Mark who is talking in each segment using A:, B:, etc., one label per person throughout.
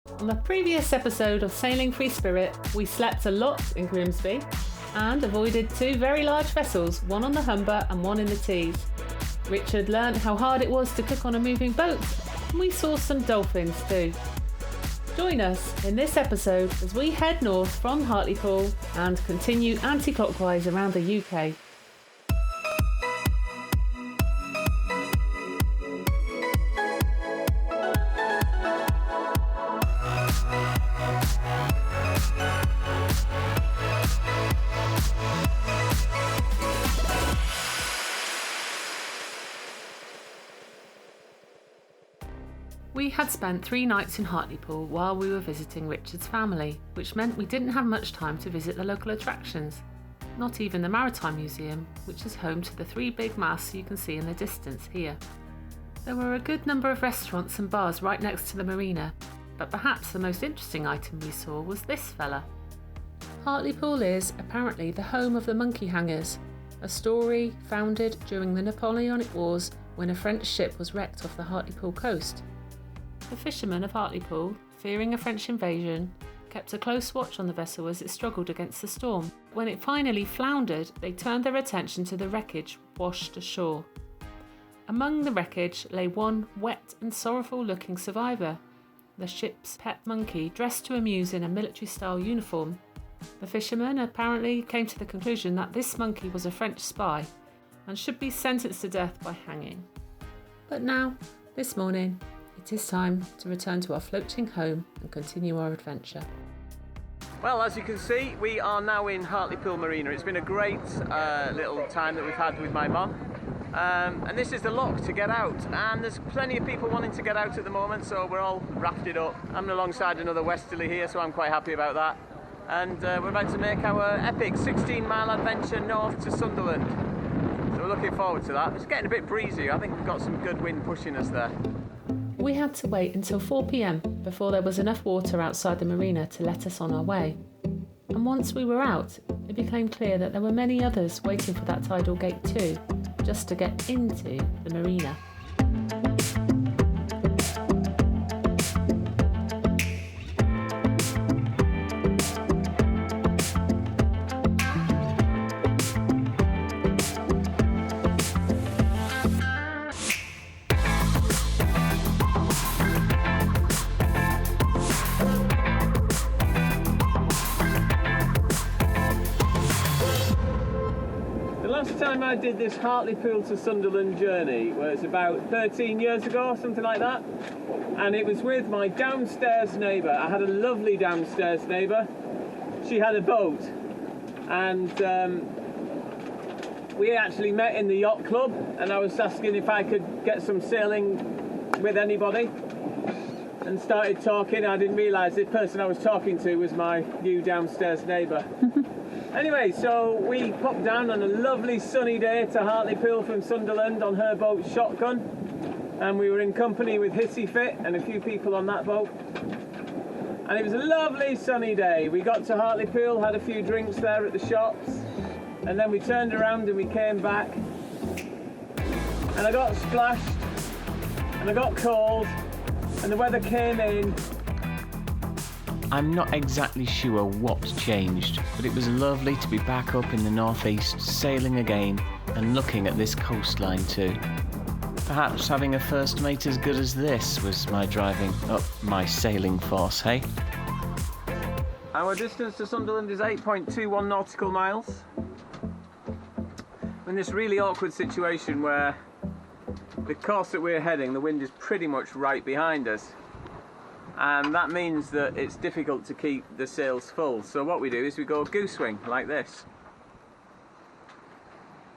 A: On the previous episode of Sailing Free Spirit, we slept a lot in Grimsby and avoided two very large vessels, one on the Humber and one in the Tees. Richard learnt how hard it was to cook on a moving boat, and we saw some dolphins too. Join us in this episode as we head north from Hartlepool and continue anti-clockwise around the UK. We had spent 3 nights in Hartlepool while we were visiting Richard's family, which meant we didn't have much time to visit the local attractions, not even the Maritime Museum, which is home to the 3 big masts you can see in the distance here. There were a good number of restaurants and bars right next to the marina, but perhaps the most interesting item we saw was this fella. Hartlepool is apparently the home of the monkey hangers, a story founded during the Napoleonic Wars when a French ship was wrecked off the Hartlepool coast. The fishermen of Hartlepool, fearing a French invasion, kept a close watch on the vessel as it struggled against the storm. When it finally floundered, they turned their attention to the wreckage washed ashore. Among the wreckage lay one wet and sorrowful-looking survivor, the ship's pet monkey, dressed to amuse in a military-style uniform. The fishermen apparently came to the conclusion that this monkey was a French spy and should be sentenced to death by hanging. But now, this morning, it is time to return to our floating home and continue our adventure.
B: Well, as you can see, we are now in Hartlepool Marina. It's been a great little time that we've had with my mum. And this is the lock to get out. And there's plenty of people wanting to get out at the moment, so we're all rafted up. I'm alongside another westerly here, so I'm quite happy about that. And we're about to make our epic 16-mile adventure north to Sunderland. So we're looking forward to that. It's getting a bit breezy. I think we've got some good wind pushing us there.
A: We had to wait until 4 p.m. before there was enough water outside the marina to let us on our way. And once we were out, it became clear that there were many others waiting for that tidal gate too, just to get into the marina.
B: Last time I did this Hartlepool to Sunderland journey was about 13 years ago, something like that, and it was with my downstairs neighbour. I had a lovely downstairs neighbour. She had a boat, and we actually met in the yacht club, and I was asking if I could get some sailing with anybody, and started talking. I didn't realise the person I was talking to was my new downstairs neighbour. Anyway, so we popped down on a lovely sunny day to Hartlepool from Sunderland on her boat Shotgun, and we were in company with Hissy Fit and a few people on that boat, and it was a lovely sunny day. We got to Hartlepool, had a few drinks there at the shops, and then we turned around and we came back, and I got splashed and I got cold and the weather came in.
C: I'm not exactly sure what changed, but it was lovely to be back up in the northeast, sailing again and looking at this coastline too. Perhaps having a first mate as good as this was my driving up my sailing force, hey?
B: Our distance to Sunderland is 8.21 nautical miles. We're in this really awkward situation where the course that we're heading, the wind is pretty much right behind us. And that means that it's difficult to keep the sails full. So what we do is we go goose wing like this.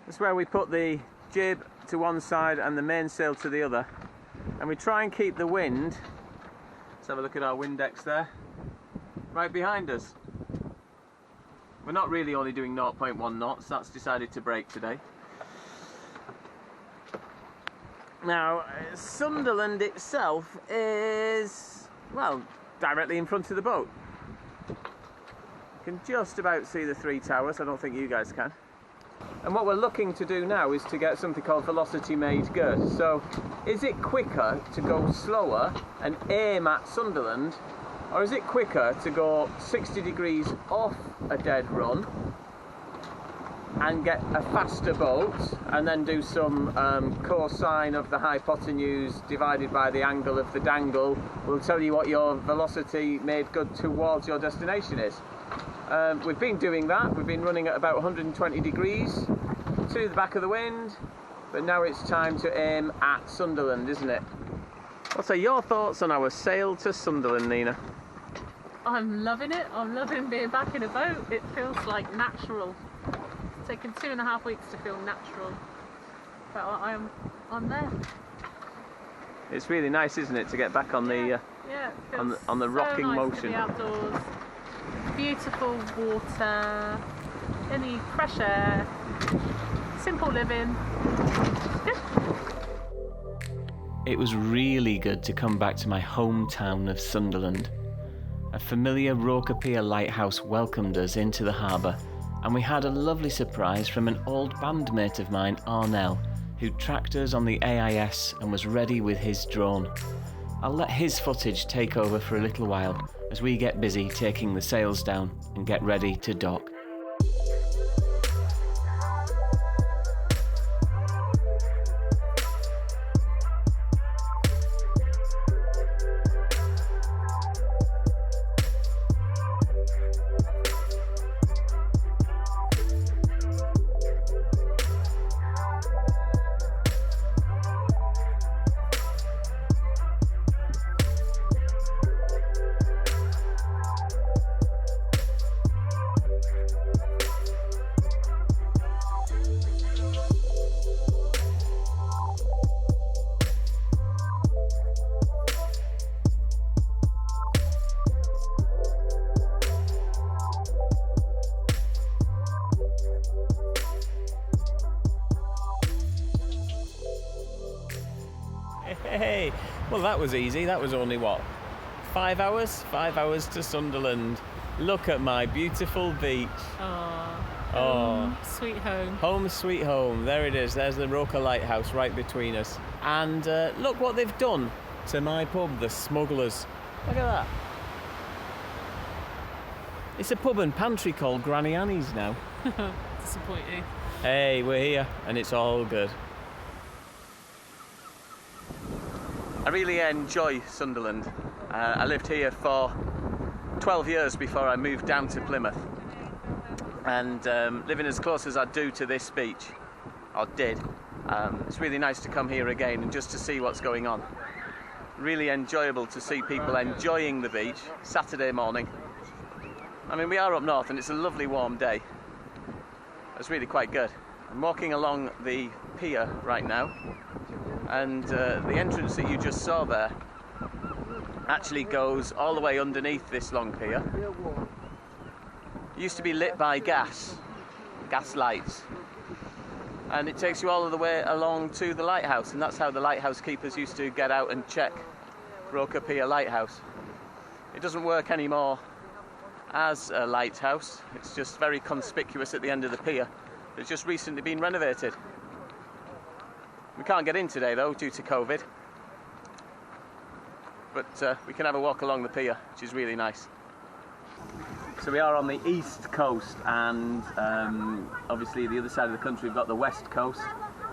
B: That's where we put the jib to one side and the mainsail to the other. And we try and keep the wind, let's have a look at our Windex there, right behind us. We're not really only doing 0.1 knots, that's decided to break today. Now, Sunderland itself is, well, directly in front of the boat. You can just about see the 3 towers, I don't think you guys can. And what we're looking to do now is to get something called velocity made good. So, is it quicker to go slower and aim at Sunderland Or is it quicker to go 60 degrees off a dead run and get a faster boat and then do some cosine of the hypotenuse divided by the angle of the dangle will tell you what your velocity made good towards your destination is. We've been doing that. We've been running at about 120 degrees to the back of the wind, but now it's time to aim at Sunderland, isn't it? What are your thoughts on our sail to Sunderland, Nina?
A: I'm loving it. I'm loving being back in a boat. It feels like natural. It's taken 2.5 weeks to feel natural, but I'm there.
B: It's really nice, isn't it, to get back on the on the rocking
A: so nice
B: motion.
A: To be outdoors. Beautiful water, any fresh air, simple living. Good.
C: It was really good to come back to my hometown of Sunderland. A familiar Roker Pier lighthouse welcomed us into the harbour, and we had a lovely surprise from an old bandmate of mine, Arnell, who tracked us on the AIS and was ready with his drone. I'll let his footage take over for a little while as we get busy taking the sails down and get ready to dock.
B: Hey, well that was easy. That was only what? 5 hours? 5 hours to Sunderland. Look at my beautiful beach.
A: Home, sweet home.
B: Home sweet home. There it is. There's the Roker Lighthouse right between us. And look what they've done to my pub, the Smugglers. Look at that. It's a pub and pantry called Granny Annie's now.
A: Disappointing.
B: Hey, we're here and it's all good. I really enjoy Sunderland. I lived here for 12 years before I moved down to Plymouth. And living as close as I do to this beach, or did, it's really nice to come here again and just to see what's going on. Really enjoyable to see people enjoying the beach Saturday morning. I mean, we are up north and it's a lovely warm day. It's really quite good. I'm walking along the pier right now, and the entrance that you just saw there actually goes all the way underneath this long pier. It used to be lit by gas lights, and it takes you all of the way along to the lighthouse, and that's how the lighthouse keepers used to get out and check Roker Pier Lighthouse. It doesn't work anymore as a lighthouse. It's just very conspicuous at the end of the pier. It's just recently been renovated. We can't get in today though due to COVID, but we can have a walk along the pier, which is really nice. So we are on the east coast, and obviously the other side of the country we've got the west coast,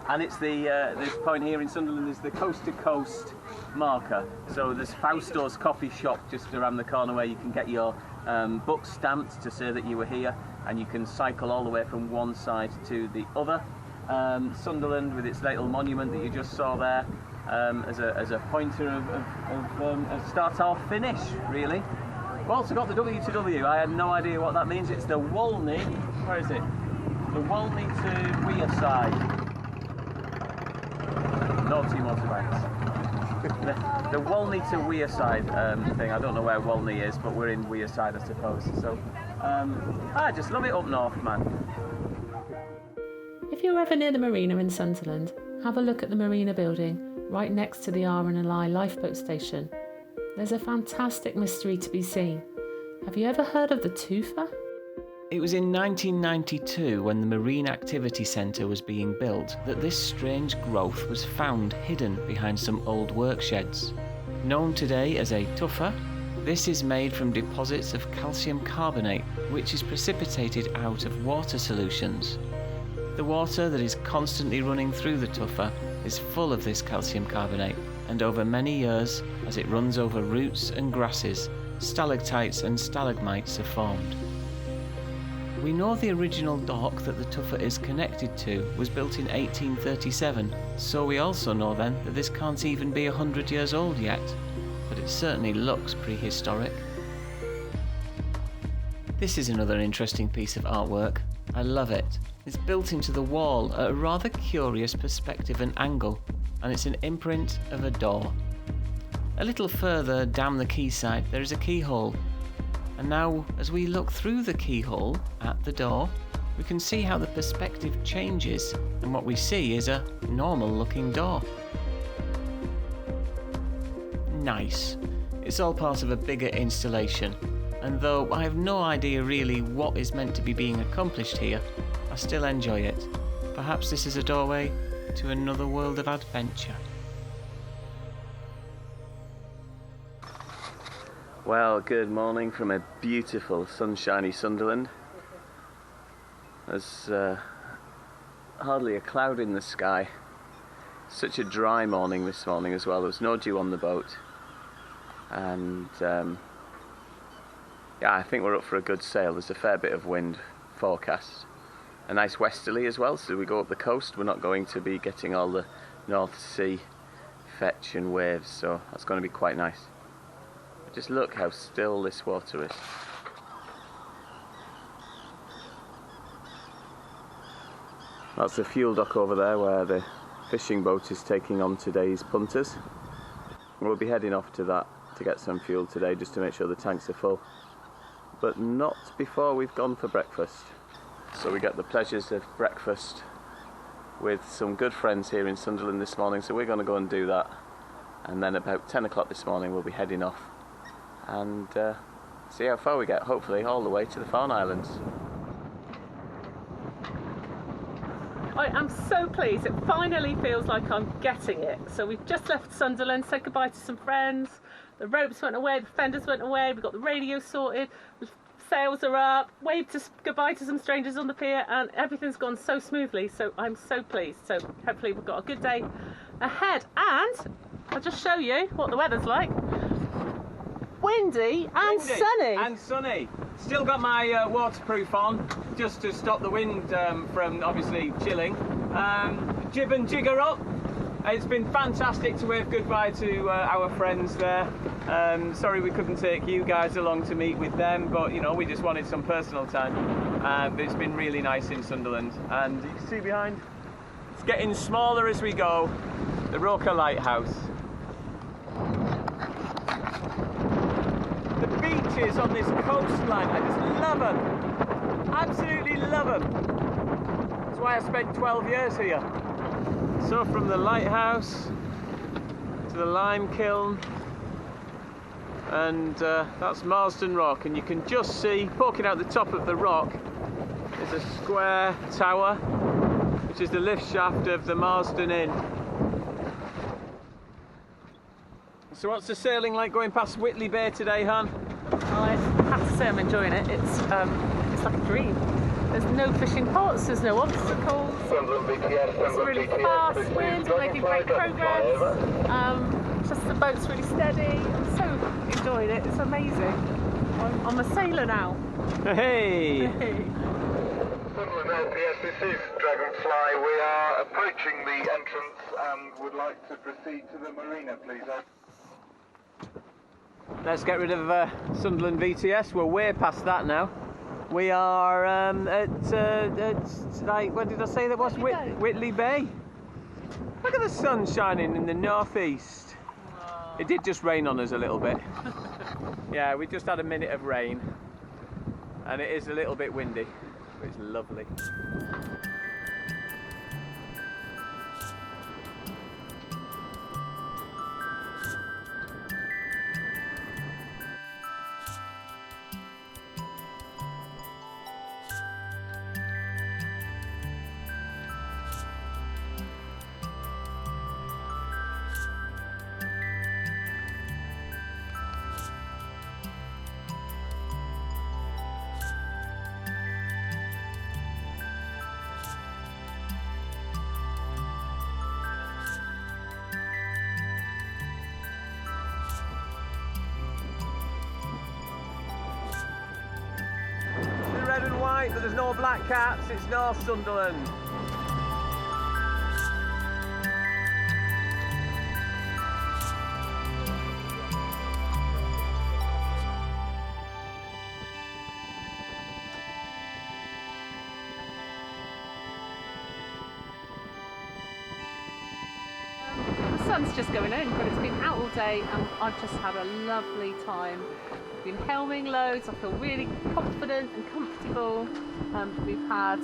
B: and it's this point here in Sunderland is the coast to coast marker. So there's Fausto's coffee shop just around the corner where you can get your book stamped to say that you were here, and you can cycle all the way from one side to the other. Sunderland with its little monument that you just saw there as a pointer of start or finish, really. We've also got the W to W. I had no idea what that means. It's the Walney, where is it? The Walney to Wearside. Naughty motorbikes. The Walney to Wearside thing. I don't know where Walney is, but we're in Wearside, I suppose. So I just love it up north, man.
A: If you're ever near the marina in Sunderland, have a look at the marina building right next to the R&Li lifeboat station. There's a fantastic mystery to be seen. Have you ever heard of the Toofer?
C: It was in 1992, when the Marine Activity Centre was being built, that this strange growth was found hidden behind some old work sheds. Known today as a tuffer, This is made from deposits of calcium carbonate, which is precipitated out of water solutions. The water that is constantly running through the tufa is full of this calcium carbonate, and over many years, as it runs over roots and grasses, stalactites and stalagmites are formed. We know the original dock that the tufa is connected to was built in 1837, so we also know then that this can't even be 100 years old yet, but it certainly looks prehistoric. This is another interesting piece of artwork. I love it. It's built into the wall at a rather curious perspective and angle, and it's an imprint of a door. A little further down the quayside there is a keyhole, and now as we look through the keyhole at the door, we can see how the perspective changes, and what we see is a normal looking door. Nice. It's all part of a bigger installation, and though I have no idea really what is meant to be being accomplished here, I still enjoy it. Perhaps this is a doorway to another world of adventure. Well, good morning from a beautiful sunshiny Sunderland. There's hardly a cloud in the sky. Such a dry morning this morning as well. There was no dew on the boat, and yeah, I think we're up for a good sail. There's a fair bit of wind forecast. A nice westerly as well, so we go up the coast. We're not going to be getting all the North Sea fetch and waves, so that's going to be quite nice. But just look how still this water is. That's the fuel dock over there where the fishing boat is taking on today's punters. We'll be heading off to that to get some fuel today, just to make sure the tanks are full, but not before we've gone for breakfast. So we get the pleasures of breakfast with some good friends here in Sunderland this morning, so we're going to go and do that, and then about 10 o'clock this morning we'll be heading off and see how far we get, hopefully all the way to the Farne Islands.
A: I am so pleased. It finally feels like I'm getting it. So we've just left Sunderland, said goodbye to some friends. The ropes went away, the fenders went away, we got the radio sorted, the sails are up, waved goodbye to some strangers on the pier, and everything's gone so smoothly. So I'm so pleased. So hopefully we've got a good day ahead. And I'll just show you what the weather's like. Windy and sunny.
B: And sunny. Still got my waterproof on, just to stop the wind from obviously chilling. Jib and jigger up. It's been fantastic to wave goodbye to our friends there. Sorry we couldn't take you guys along to meet with them, but you know, we just wanted some personal time. But it's been really nice in Sunderland, and you can see behind, it's getting smaller as we go. The Roker Lighthouse. The beaches on this coastline, I just love them. Absolutely love them. That's why I spent 12 years here. So from the lighthouse to the lime kiln, and that's Marsden Rock, and you can just see, poking out the top of the rock, is a square tower, which is the lift shaft of the Marsden Inn. So what's the sailing like going past Whitley Bay today, Han?
A: I have to say I'm enjoying it. It's like a dream. There's no fishing pots, there's no obstacles. It's really fast wind, we're making great progress. Just the boat's really steady. I'm so enjoying it. It's amazing. I'm a sailor now.
B: Hey!
D: Sunderland LPS, this is Dragonfly. We are approaching the entrance and would like to proceed to the marina, please.
B: Let's get rid of Sunderland VTS. We're way past that now. We are at like, what did I say that was? Whitley Bay. Look at the sun shining in the northeast. It did just rain on us a little bit. Yeah, we just had a minute of rain, and it is a little bit windy, but it's lovely. white, but there's no black cats. It's North Sunderland.
A: The sun's just going in, but it's been out all day and I've just had a lovely time. We've been helming loads, I feel really confident and comfortable. We've had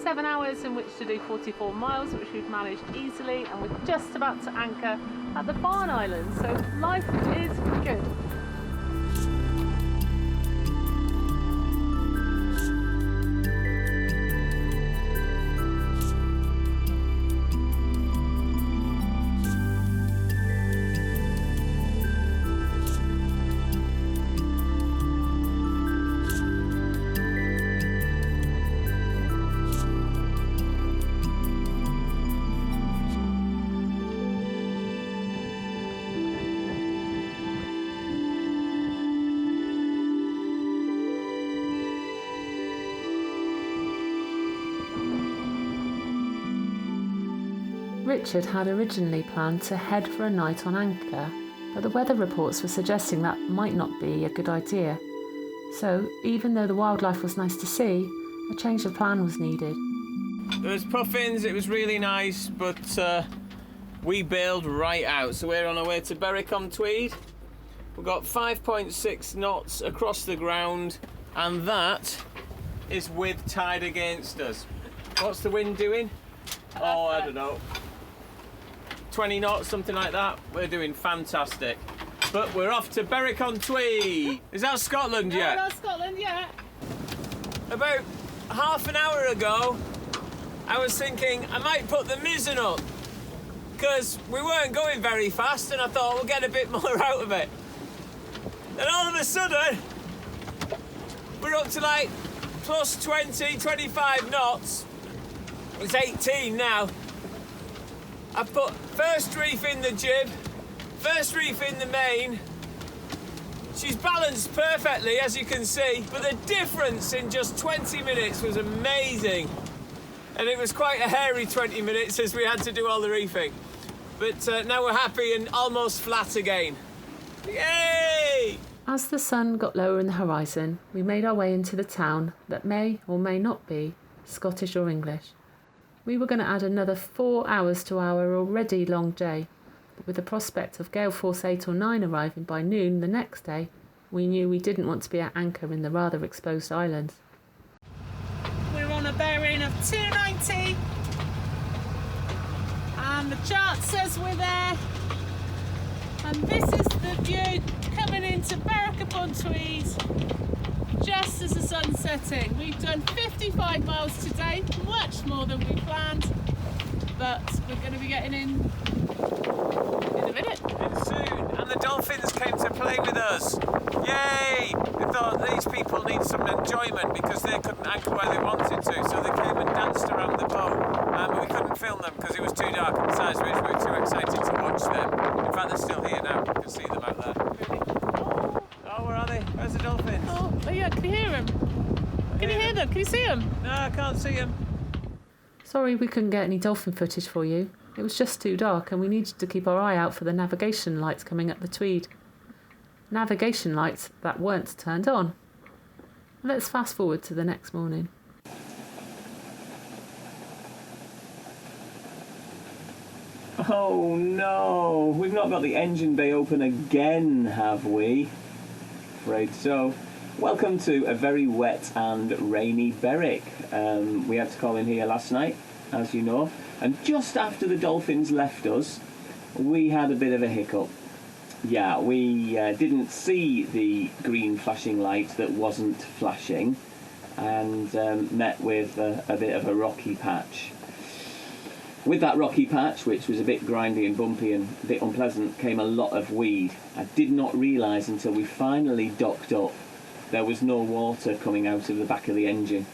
A: 7 hours in which to do 44 miles, which we've managed easily, and we're just about to anchor at the Farne Islands, so life is good. Richard had originally planned to head for a night on anchor, but the weather reports were suggesting that might not be a good idea. So, even though the wildlife was nice to see, a change of plan was needed.
B: There was puffins, it was really nice, but we bailed right out. So we're on our way to Berwick on Tweed. We've got 5.6 knots across the ground, and that is with tide against us. What's the wind doing? Oh, I don't know. 20 knots, something like that. We're doing fantastic. But we're off to Berwick on Tweed. Is that Scotland yet?
A: No, not Scotland yet.
B: About half an hour ago, I was thinking I might put the mizzen up because we weren't going very fast and I thought we'll get a bit more out of it. Then all of a sudden, we're up to like plus 20, 25 knots. It's 18 now. I've put first reef in the jib, first reef in the main. She's balanced perfectly, as you can see, but the difference in just 20 minutes was amazing. And it was quite a hairy 20 minutes as we had to do all the reefing. But now we're happy and almost flat again. Yay!
A: As the sun got lower in the horizon, we made our way into the town that may or may not be Scottish or English. We were going to add another 4 hours to our already long day, but with the prospect of gale force 8 or 9 arriving by noon the next day, we knew we didn't want to be at anchor in the rather exposed islands.
E: We're on a bearing of 290 and the chart says we're there, and this is the view coming into Berwick upon Tweed just as the sun's setting. We've done 55 miles today, much more than we planned, but we're going to be getting in a minute.
B: And soon, and the dolphins came to play with us. Yay! We thought these people need some enjoyment because they couldn't anchor where they wanted to, so they came and danced around the boat. But we couldn't film them because it was too dark on size, which we were too excited to watch them. In fact, they're still here now. You can see them out there. Oh, where are they? Where's the dolphins?
E: Oh, yeah, can you hear them? Can you hear them? Can you see them?
B: No, I can't see them.
A: Sorry we couldn't get any dolphin footage for you. It was just too dark and we needed to keep our eye out for the navigation lights coming up the Tweed. Navigation lights that weren't turned on. Let's fast forward to the next morning.
B: Oh no, we've not got the engine bay open again, have we? Afraid so. Welcome to a very wet and rainy Berwick. We had to call in here last night, as you know, and just after the dolphins left us, we had a bit of a hiccup. Yeah, we didn't see the green flashing light that wasn't flashing, and met with a bit of a rocky patch. With that rocky patch, which was a bit grindy and bumpy and a bit unpleasant, came a lot of weed. I did not realise until we finally docked up there was no water coming out of the back of the engine.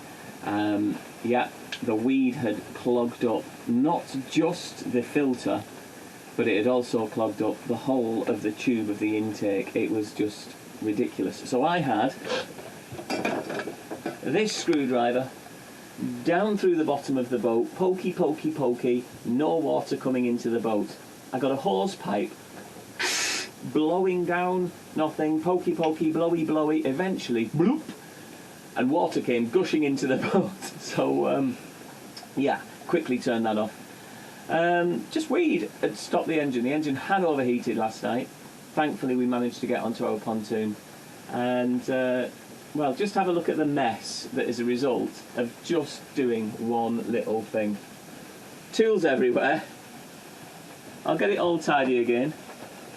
B: Yeah, the weed had clogged up not just the filter, but it had also clogged up the whole of the tube of the intake. It was just ridiculous. So I had
F: this screwdriver down through the bottom of the boat, pokey, pokey, pokey, no water coming into the boat. I got a hose pipe blowing down, nothing, pokey, pokey, blowy, blowy, eventually, bloop, and water came gushing into the boat. So, yeah, quickly turned that off. Just weed had stopped the engine. The engine had overheated last night. Thankfully, we managed to get onto our pontoon. And, well, just have a look at the mess that is a result of just doing one little thing. Tools everywhere. I'll get it all tidy again.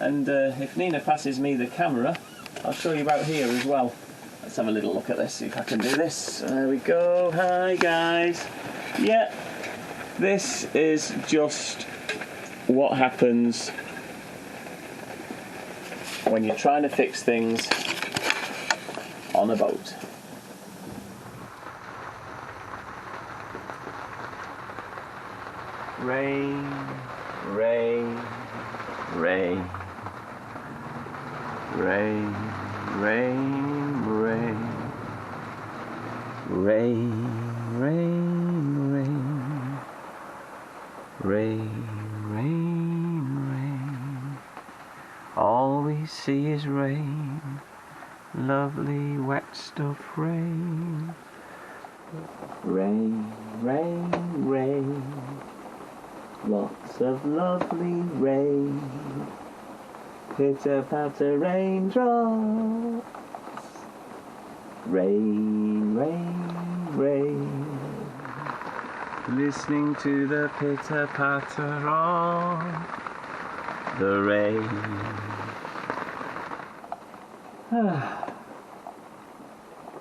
F: And if Nina passes me the camera, I'll show you about here as well. Let's have a little look at this, see if I can do this. There we go. Hi, guys. Yeah, this is just what happens when you're trying to fix things on a boat. Rain, rain, rain, rain, rain, rain, rain, rain, rain, rain, rain, rain. All we see is rain, lovely wet stuff, rain, rain, rain, rain. Lots of lovely rain, pitter-patter raindrops, rain, rain, rain, listening to the pitter-patter of the rain.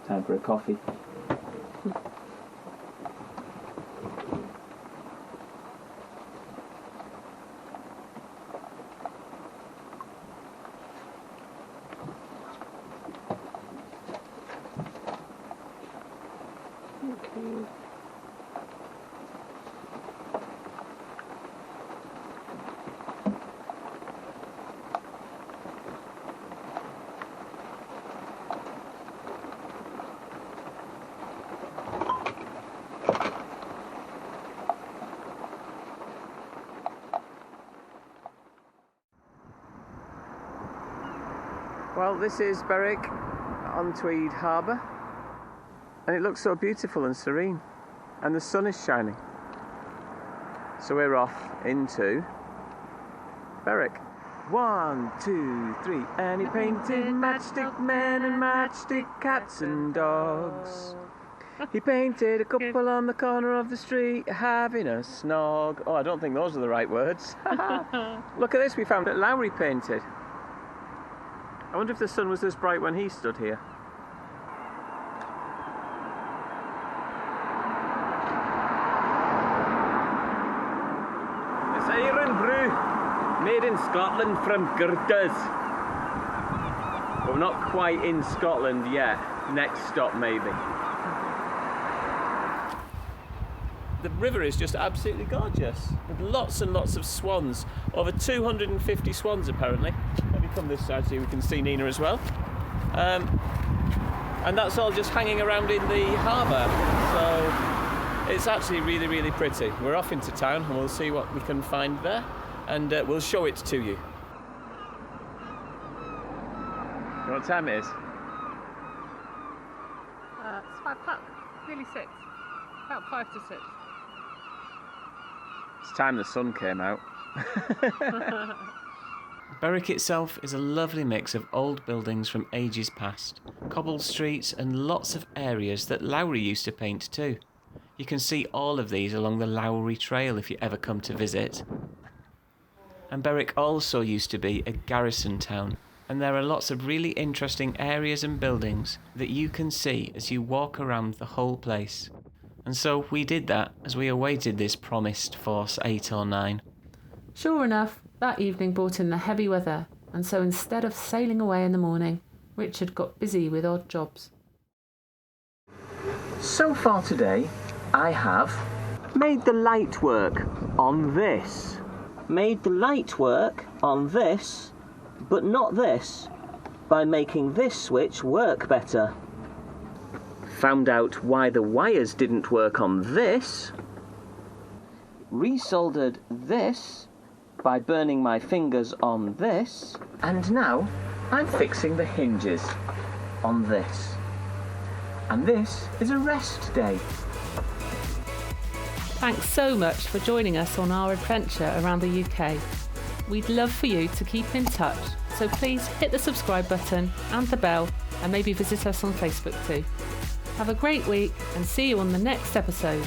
F: Time for a coffee. Well, this is Berwick on Tweed Harbour, and it looks so beautiful and serene, and the sun is shining. So we're off into Berwick. 1, 2, 3, and he painted matchstick men and matchstick cats and dogs. He painted a couple on the corner of the street having a snog. Oh, I don't think those are the right words. Look at this, we found that Lowry painted. I wonder if the sun was this bright when he stood here. It's Iron Brew, made in Scotland from girders. We're not quite in Scotland yet. Next stop, maybe. The river is just absolutely gorgeous, with lots and lots of swans. Over 250 swans, apparently. Come this side so we can see Nina as well, and that's all just hanging around in the harbour, so it's actually really, really pretty. We're off into town and we'll see what we can find there, and we'll show it to you. You know what time it is?
A: It's 5 o'clock, nearly 6, about 5 to 6.
F: It's time the sun came out.
C: Berwick itself is a lovely mix of old buildings from ages past, cobbled streets and lots of areas that Lowry used to paint too. You can see all of these along the Lowry Trail if you ever come to visit. And Berwick also used to be a garrison town, and there are lots of really interesting areas and buildings that you can see as you walk around the whole place. And so we did that as we awaited this promised Force 8 or 9.
A: Sure enough, that evening brought in the heavy weather, and so instead of sailing away in the morning, Richard got busy with odd jobs.
F: So far today, I have made the light work on this. Made the light work on this, but not this, by making this switch work better. found out why the wires didn't work on this, resoldered this by burning my fingers on this, and now I'm fixing the hinges on this. And this is a rest day.
A: Thanks so much for joining us on our adventure around the UK. We'd love for you to keep in touch, so please hit the subscribe button and the bell, and maybe visit us on Facebook too. Have a great week and see you on the next episode.